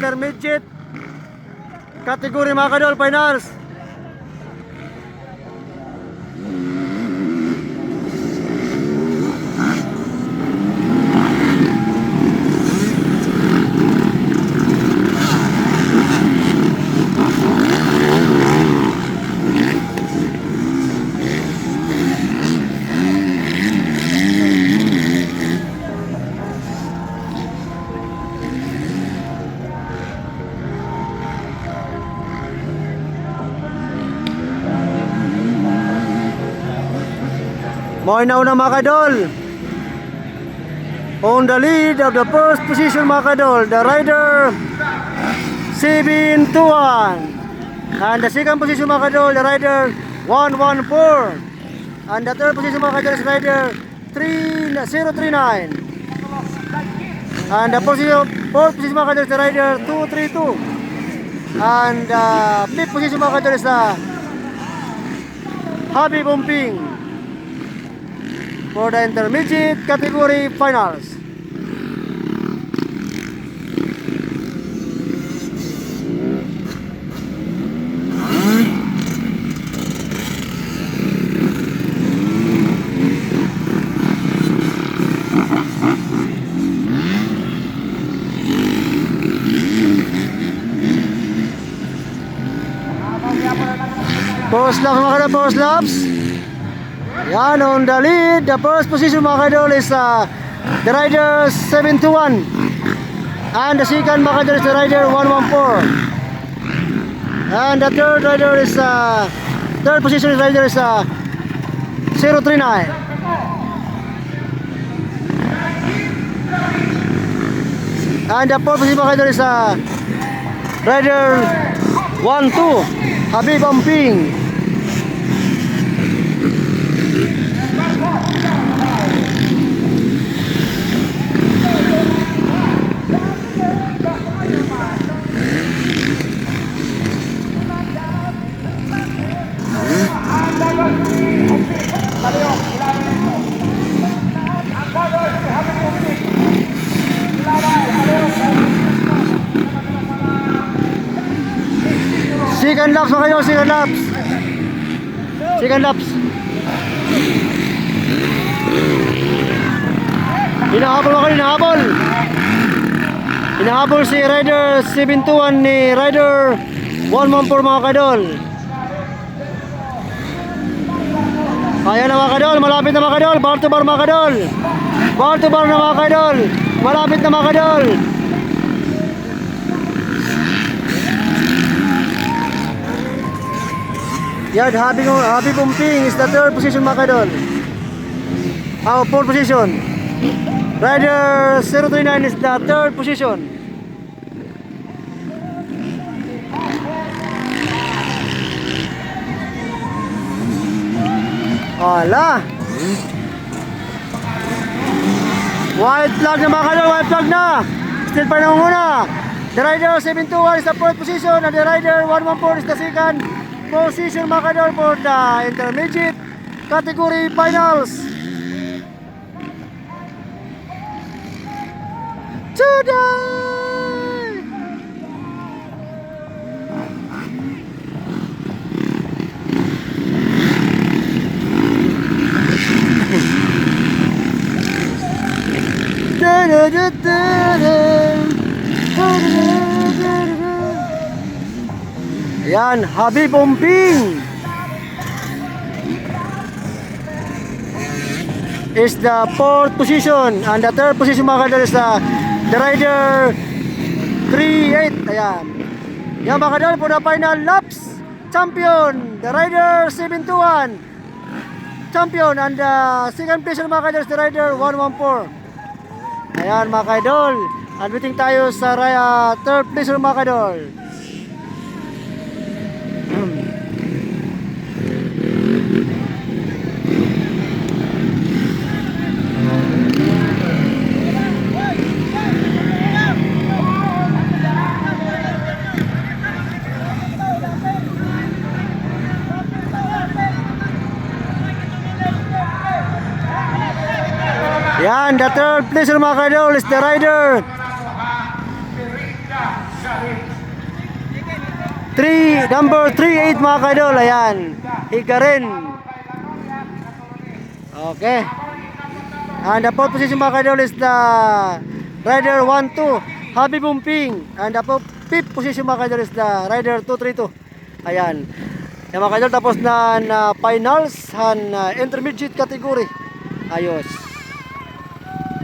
intermediate category mga kadol, finals. Mo na mga kadol. On the lead of the first position mga kadol, the rider 721. And the second position mga kadol, the rider 114. And the third position mga kadol is rider 3039. And the fourth position mga kadol is the rider 232. And the fifth position mga kadol is the Happy Bumping for the intermediate category finals. Post laps mga kadol, post laps. Yan, on the lead, the first position mga kadol is the rider 721. And the second mga kadol is the rider 114. And the third rider is third position rider is 039. And the fourth position mga kadol is rider 12, Habib Amping. Second laps mga kayo, second laps. Second laps. Hinahabol ako, hinahabol. Hinahabol si rider 721 ni rider 114 mga kadol. Ayan na mga kadol, malapit na mga kadol. Bar to bar mga kadol. Bar to bar na mga kadol. Malapit na mga kadol. Yan, Happy Bumping is the third position mga kadol. Fourth position. Rider 039 is the third position. Wala. White flag na mga kadol, white flag na. Still pa nangunguna. The rider 721 is the fourth position and the rider 114 is the second position mga kadol for the intermediate category finals. Today! Yan, Habib Bumping is the fourth position and the third position mga kadol is the rider 38. Ayan. Yan mga kadol for the final laps. Champion, the rider 721. Champion and the second position mga kadol is the rider 114. Ayan mga kadol. Admitting tayo sa third position mga kadol. Yan, the third place mga kadol is the rider Number 38 mga kaidol, ayan. Higarin. Okay. And the fourth position mga kaidol is the rider 1-2, Happy Bumping. And the fifth position mga kaidol is the rider 232. Ayan. Yung mga kaidol, tapos na finals and intermediate category. Ayos.